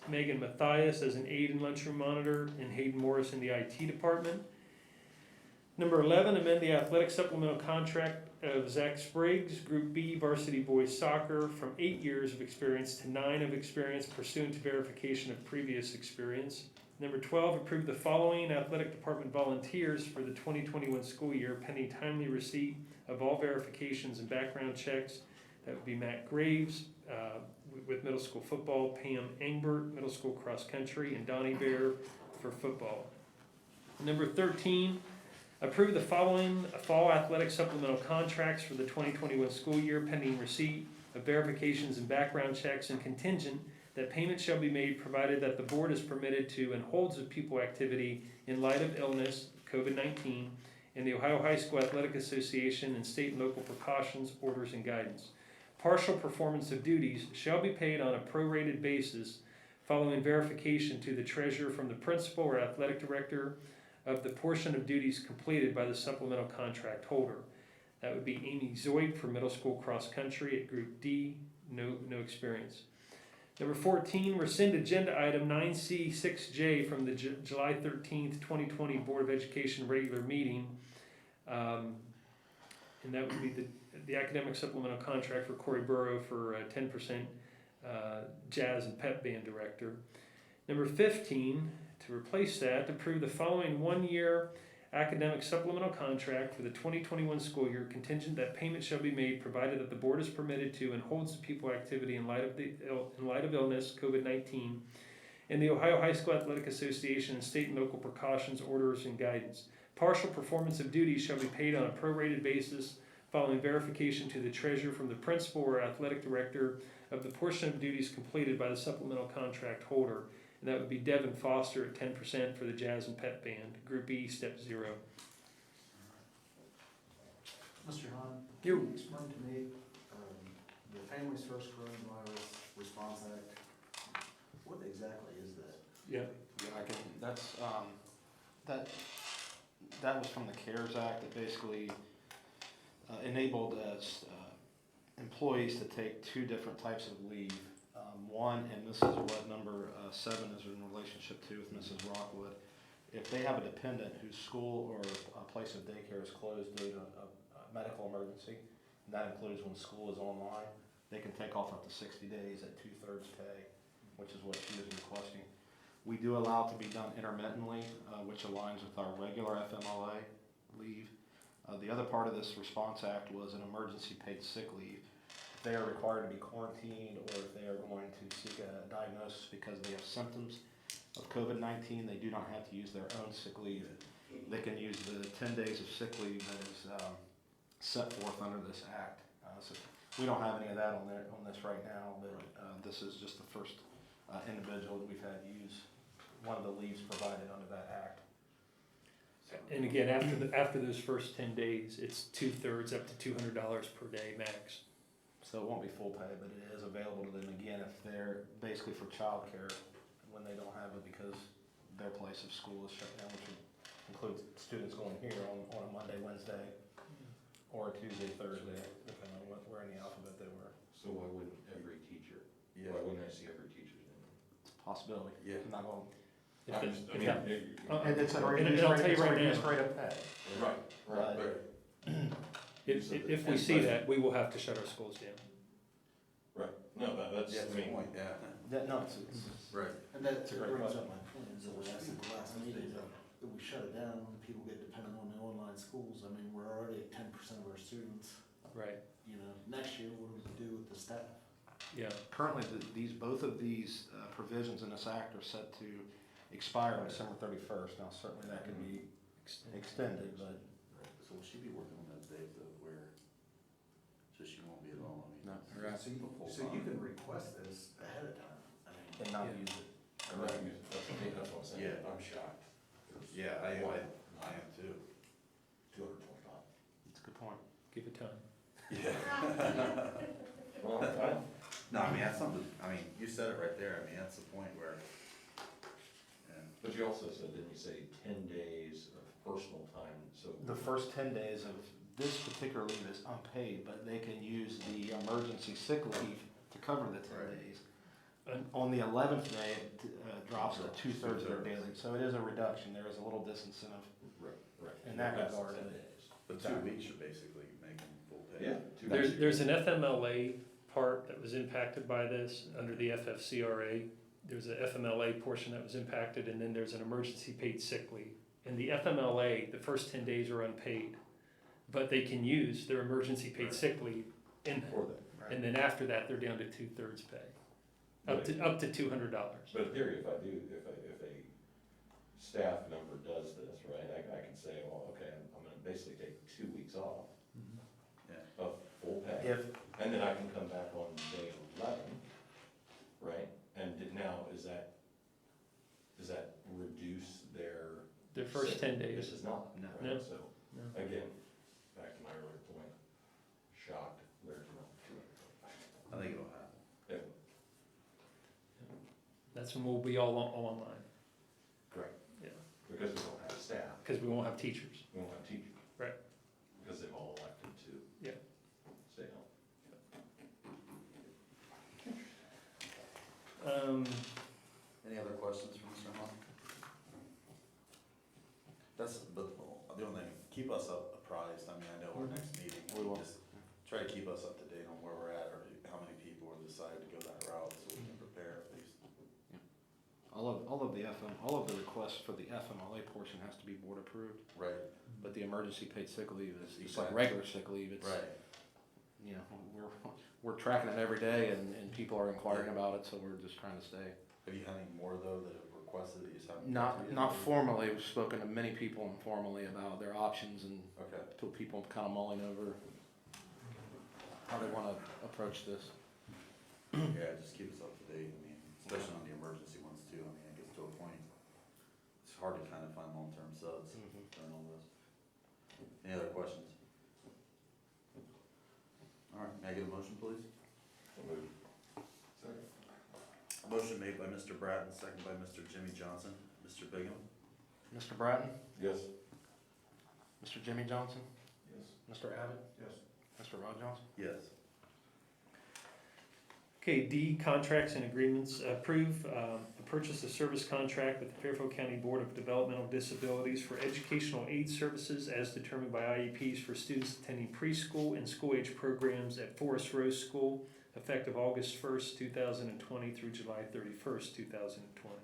Megan Mathias as an aide and lunchroom monitor, and Hayden Morris in the IT department. Number 11, amend the athletic supplemental contract of Zach Spriggs, Group B, varsity boys soccer, from 8 years of experience to 9 of experience pursuant to verification of previous experience. Number 12, approve the following athletic department volunteers for the 2021 school year pending timely receipt of all verifications and background checks. That would be Matt Graves with middle school football, Pam Engbert, middle school cross country, and Donnie Bear for football. Number 13, approve the following fall athletic supplemental contracts for the 2021 school year pending receipt of verifications and background checks, and contingent that payment shall be made provided that the board is permitted to and holds of pupil activity in light of illness, COVID-19, and the Ohio High School Athletic Association and state and local precautions, orders, and guidance. Partial performance of duties shall be paid on a prorated basis following verification to the treasurer from the principal or athletic director of the portion of duties completed by the supplemental contract holder. That would be Amy Zoid for middle school cross country at Group D, no experience. Number 14, rescind agenda item 9C6J from the July 13th, 2020 Board of Education regular meeting. And that would be the academic supplemental contract for Corey Burrow for 10% jazz and pep band director. Number 15, to replace that, approve the following 1-year academic supplemental contract for the 2021 school year, contingent that payment shall be made provided that the board is permitted to and holds the pupil activity in light of illness, COVID-19, and the Ohio High School Athletic Association and state and local precautions, orders, and guidance. Partial performance of duties shall be paid on a prorated basis following verification to the treasurer from the principal or athletic director of the portion of duties completed by the supplemental contract holder. And that would be Devin Foster at 10% for the jazz and pep band, Group E, Step 0. Mr. Hahn, You. can you explain to me, the Families First Coronavirus Response Act, what exactly is that? Yeah. Yeah, that was from the CARES Act. That basically enabled employees to take two different types of leave. One, and this is what number 7 is in relationship to with Mrs. Rockwood. If they have a dependent whose school or a place of daycare is closed due to a medical emergency, and that includes when school is online, they can take off up to 60 days at 2/3 pay, which is what she is requesting. We do allow it to be done intermittently, which aligns with our regular FMLA leave. The other part of this Response Act was an emergency paid sick leave. If they are required to be quarantined or if they are going to seek a diagnosis because they have symptoms of COVID-19, they do not have to use their own sick leave. They can use the 10 days of sick leave that is set forth under this act. So we don't have any of that on this right now, but this is just the first individual that we've had use one of the leaves provided under that act. And again, after those first 10 days, it's 2/3 up to $200 per day max. So it won't be full pay, but it is available to them again if they're basically for childcare when they don't have it because their place of school is shut down, which would include students going here on a Monday, Wednesday, or a Tuesday, Thursday, depending on where in the alphabet they were. So why wouldn't every teacher, Yeah. why wouldn't I see every teacher's name? It's a possibility. Yeah. I'm not going. If I it- just- I if mean, that- maybe- And it's a And I'll tell you right now. straight up pay. Right, right, But- right. If we see that, we will have to shut our schools down. Right, no, that's, Yeah, I that's the mean, point, yeah. No, it's Right. And that It's a great brings question. up my point, is that we asked at the last meeting, that if we shut it down, people get dependent on the online schools. I mean, we're already at 10% of our students. Right. You know, next year, what do we do with the staff? Yeah. currently, both of these provisions in this act are set to expire on December 31st. Now, certainly that could be extended, but So will she be working on that date though, where, so she won't be at all? I mean, no, her act- So you can request this ahead of time. I mean, and not Yeah. use it. I'm not using, that's what I'm saying. Yeah. I'm shocked. Yeah, I am too. 225. It's a good point. Give it time. Yeah. Well, I, No, I mean, that's something, I mean, you said it right there, I mean, that's the point where, yeah. but you also said, didn't you say 10 days of personal time, so. The first 10 days of this particular leave is unpaid, but they can use the emergency sick leave to cover the 10 Right. days. And- On the 11th day, it drops to 2/3 of their daily, so it is a reduction. There is a little disincentive. Right. In that That's regard, 10 it- days. But 2 weeks you're basically making full pay. Yeah. 2 weeks. There's an FMLA part that was impacted by this under the FFCRA. There's a FMLA portion that was impacted, and then there's an emergency paid sick leave. In the FMLA, the first 10 days are unpaid, but they can use their emergency paid sick leave in For that. and then after that, they're down to 2/3 pay, up to $200. But in theory, if a staff member does this, right, I can say, well, okay, I'm gonna basically take 2 weeks off Yeah. of full pay. If, And then I can come back on day 11, right? And now, does that reduce their? Their first 10 days. This is not, No. right? No. So, No. again, back to my earlier point, shocked, there's no 225. I think it'll happen. Yeah, That's when we'll be all online, correct, yeah, because we don't have staff, because we won't have teachers. we won't have teachers. Right. Because they've all elected to. Yeah. Stay home. Any other questions for Mr. Hahn? That's, but the only thing, keep us apprised, I mean, I know our next meeting, We will. just try to keep us up to date on where we're at, or how many people have decided to go that route, so we can prepare at least. all of the requests for the FMLA portion has to be board approved, Right, but the emergency paid sick leave is just like Exactly. regular sick leave. It's, right. you know, we're tracking it every day and people are inquiring about it, so we're just trying to stay. Have you had any more though that have requested that you just haven't? Not formally, we've spoken to many people informally about their options and Okay, to people kind of mulling over how they want to approach this. yeah, just keep us up to date, I mean, especially on the emergency ones too, I mean, it gets to a point, it's hard to kind of find long-term subs during all this. Any other questions? All right, may I get a motion, please? So moved. Second. Motion made by Mr. Bratton, second by Mr. Jimmy Johnson. Mr. Bigham? Mr. Bratton? Yes. Mr. Jimmy Johnson? Yes. Yes. Mr. Abbott? Yes. Mr. Rod Johnson? Yes. Okay, D, contracts and agreements. Approve the purchase of service contract with the Fairfield County Board of Developmental Disabilities for educational aid services as determined by IEPs for students attending preschool and school-age programs at Forest Rose School, effective August 1st, 2020 through July 31st, 2020.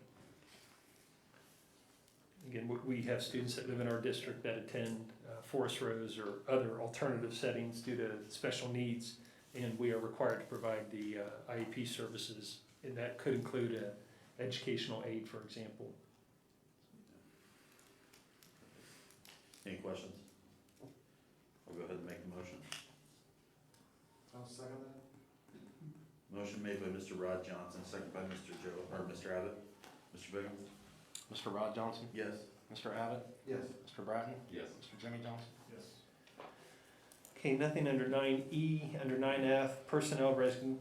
Again, we have students that live in our district that attend Forest Rose or other alternative settings due to special needs, and we are required to provide the IEP services, and that could include educational aid, for example. Any questions? I'll go ahead and make the motion. I'll second that. Motion made by Mr. Rod Johnson, second by Mr. Abbott. Mr. Bigham? Mr. Rod Johnson? Yes. Mr. Abbott? Yes. Mr. Bratton? Yes. Mr. Jimmy Johnson? Yes. Okay, nothing under 9E. Under 9F, personnel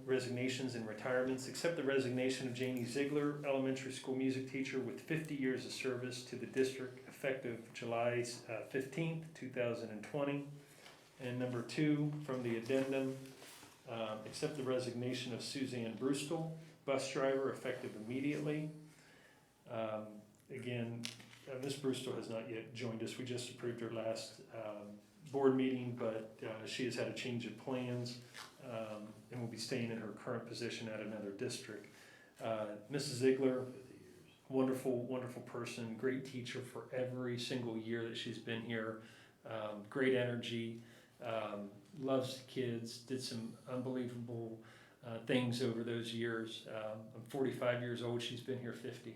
resignations and retirements. Accept the resignation of Jamie Ziegler, elementary school music teacher with 50 years of service to the district, effective July 15th, 2020. And number 2, from the addendum, accept the resignation of Suzanne Brustel, bus driver, effective immediately. Again, Ms. Brustel has not yet joined us. We just approved her last board meeting, but she has had a change of plans and will be staying in her current position at another district. Mrs. Ziegler, wonderful, wonderful person, great teacher for every single year that she's been here. Great energy, loves the kids, did some unbelievable things over those years. I'm 45 years old, she's been here 50.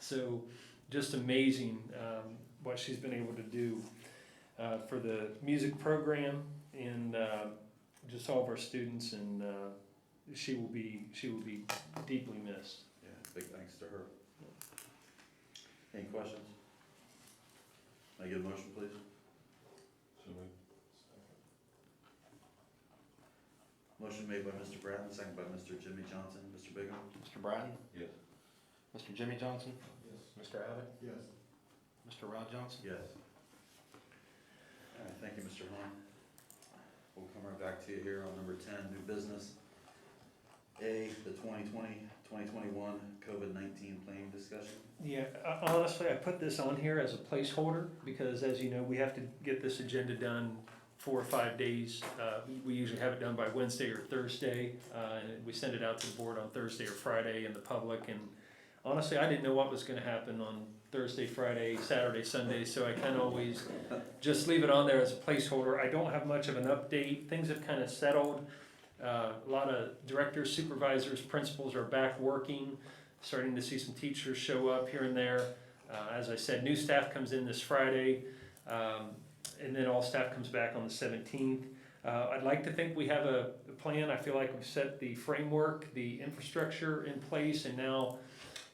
So just amazing what she's been able to do for the music program and just all of our students, and she will be deeply missed. Yeah, big thanks to her. Any questions? May I get a motion, please? So moved. Motion made by Mr. Bratton, second by Mr. Jimmy Johnson. Mr. Bigham? Mr. Bratton? Yes. Mr. Jimmy Johnson? Yes. Mr. Abbott? Yes. Mr. Rod Johnson? Yes. All right, thank you, Mr. Hahn. We'll come right back to you here on number 10, new business. A, the 2020-2021 COVID-19 planning discussion. Yeah, honestly, I put this on here as a placeholder because, as you know, we have to get this agenda done 4 or 5 days. We usually have it done by Wednesday or Thursday, and we send it out to the board on Thursday or Friday and the public. And honestly, I didn't know what was going to happen on Thursday, Friday, Saturday, Sunday, so I kind of always just leave it on there as a placeholder. I don't have much of an update. Things have kind of settled. A lot of directors, supervisors, principals are back working, starting to see some teachers show up here and there. As I said, new staff comes in this Friday, and then all staff comes back on the 17th. I'd like to think we have a plan. I feel like we've set the framework, the infrastructure in place, and now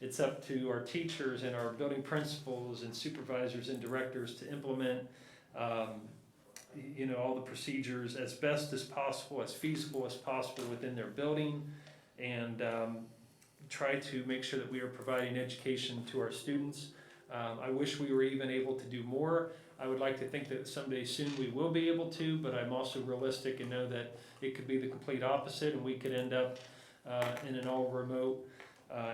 it's up to our teachers and our building principals and supervisors and directors to implement all the procedures as best as possible, as feasible as possible within their building, and try to make sure that we are providing education to our students. I wish we were even able to do more. I would like to think that someday soon we will be able to, but I'm also realistic and know that it could be the complete opposite, and we could end up in an all remote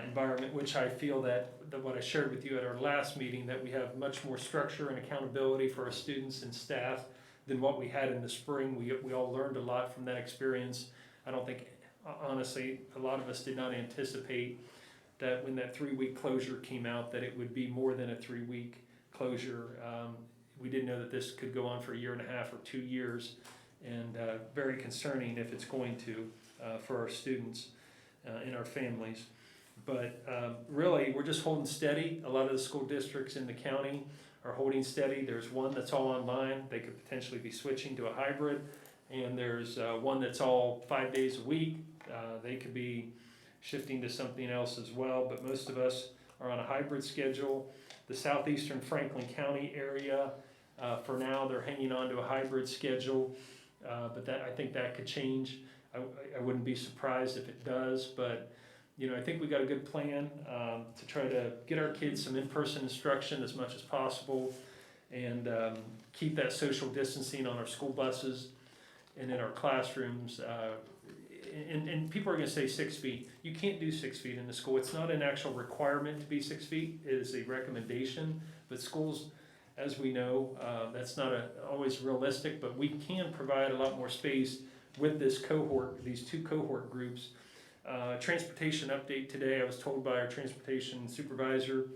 environment, which I feel that what I shared with you at our last meeting, that we have much more structure and accountability for our students and staff than what we had in the spring. We all learned a lot from that experience. I don't think, honestly, a lot of us did not anticipate that when that 3-week closure came out, that it would be more than a 3-week closure. We didn't know that this could go on for 1.5 years or 2 years, and very concerning if it's going to for our students and our families. But really, we're just holding steady. A lot of the school districts in the county are holding steady. There's one that's all online. They could potentially be switching to a hybrid. And there's one that's all 5 days a week. They could be shifting to something else as well. But most of us are on a hybrid schedule. The southeastern Franklin County area, for now, they're hanging on to a hybrid schedule. But I think that could change. I wouldn't be surprised if it does. But I think we got a good plan to try to get our kids some in-person instruction as much as possible, and keep that social distancing on our school buses and in our classrooms. And people are gonna say 6 feet. You can't do 6 feet in the school. It's not an actual requirement to be 6 feet. It is a recommendation. But schools, as we know, that's not always realistic, but we can provide a lot more space with this cohort, these two cohort groups. Transportation update today, I was told by our transportation supervisor,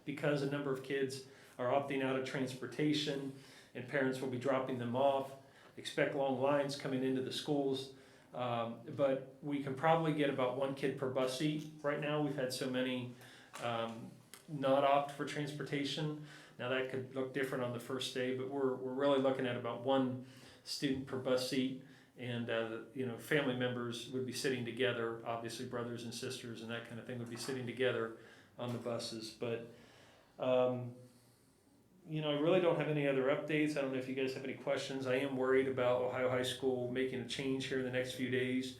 because a number of kids are opting out of transportation and parents will be dropping them off, expect long lines coming into the schools. But we can probably get about 1 kid per bus seat. Right now, we've had so many not opt for transportation. Now that could look different on the first day, but we're really looking at about 1 student per bus seat. And family members would be sitting together, obviously brothers and sisters and that kind of thing would be sitting together on the buses. But I really don't have any other updates. I don't know if you guys have any questions. I am worried about Ohio High School making a change here in the next few days.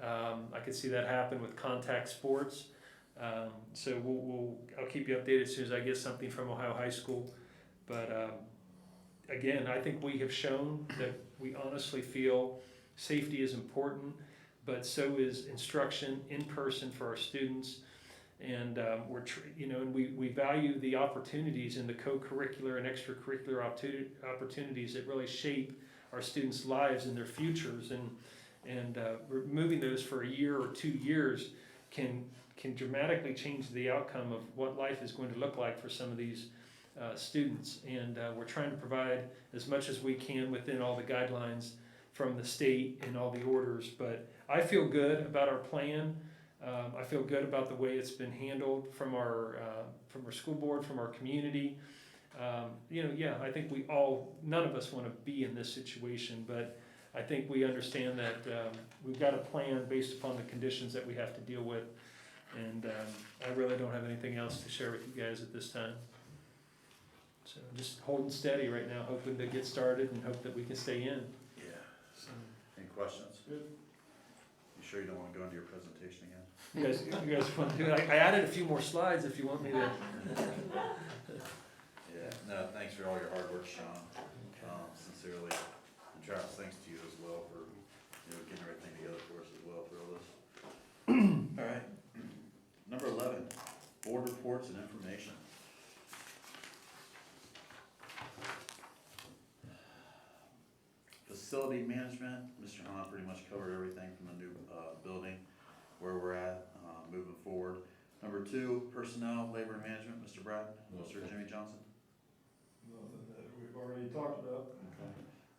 I could see that happen with contact sports. So I'll keep you updated as soon as I get something from Ohio High School. But again, I think we have shown that we honestly feel safety is important, but so is instruction in person for our students. And we value the opportunities in the co-curricular and extracurricular opportunities that really shape our students' lives and their futures. And removing those for a year or 2 years can dramatically change the outcome of what life is going to look like for some of these students. And we're trying to provide as much as we can within all the guidelines from the state and all the orders. But I feel good about our plan. I feel good about the way it's been handled from our school board, from our community. I think none of us want to be in this situation, but I think we understand that we've got a plan based upon the conditions that we have to deal with. And I really don't have anything else to share with you guys at this time. So just holding steady right now, hoping to get started and hope that we can stay in. Yeah. So, Any questions? Good. You sure you don't want to go into your presentation again? you guys want to do it? I added a few more slides if you want me to. Yeah, no, thanks for all your hard work, Sean, sincerely. And Travis, thanks to you as well for, getting everything together for us as well for all this. All right, number 11, board reports and information. Facility management, Mr. Hahn pretty much covered everything from the new building, where we're at, moving forward. Number 2, personnel, labor and management, Mr. Bratton, Mr. Jimmy Johnson. Nothing that we've already talked about. Okay.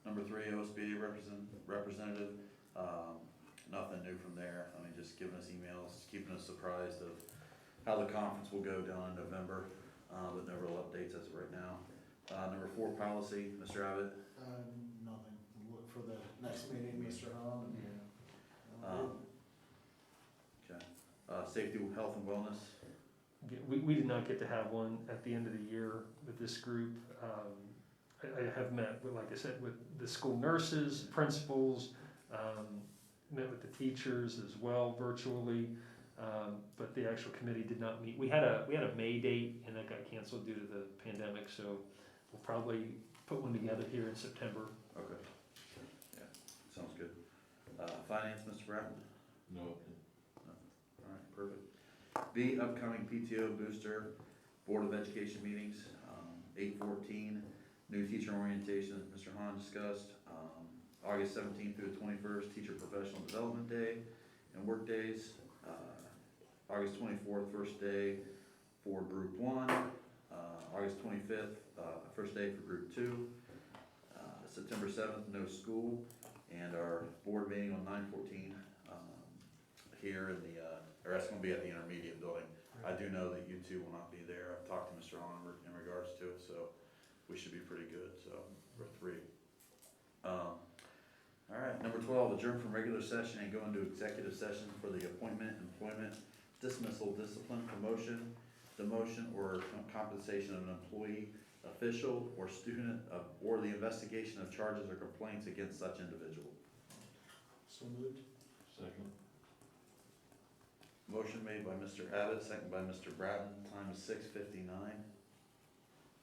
Number 3, OSBA representative, nothing new from there. I mean, just giving us emails, just keeping us surprised of how the conference will go down in November, but no real updates as of right now. Number 4, policy, Mr. Abbott. Nothing. Look for the next meeting, Mr. Hahn. Okay. Safety, health, and wellness. We did not get to have one at the end of the year with this group. I have met, like I said, with the school nurses, principals, met with the teachers as well virtually, but the actual committee did not meet. We had a May date and that got canceled due to the pandemic, so we'll probably put one together here in September. Okay. Yeah, sounds good. Finance, Mr. Bratton? No. All right, perfect. The upcoming PTO booster Board of Education meetings, 8/14, new teacher orientation, as Mr. Hahn discussed. August 17th through the 21st, Teacher Professional Development Day and work days. August 24th, first day for Group 1. August 25th, first day for Group 2. September 7th, no school. And our board meeting on 9/14 here in the, or that's going to be at the intermediate building. I do know that you two will not be there. I've talked to Mr. Hahn in regards to it, so we should be pretty good, so we're 3. All right, number 12, adjourn from regular session and go into executive session for the appointment, employment, dismissal, discipline, promotion, demotion, or compensation of an employee, official, or student, or the investigation of charges or complaints against such individual. So moved. Second. Motion made by Mr. Abbott, second by Mr. Bratton. Time is 6:59.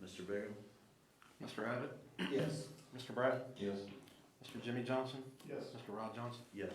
Mr. Bingham? Mr. Abbott? Yes. Mr. Brad? Yes. Mr. Jimmy Johnson? Yes. Mr. Rod Johnson? Yes.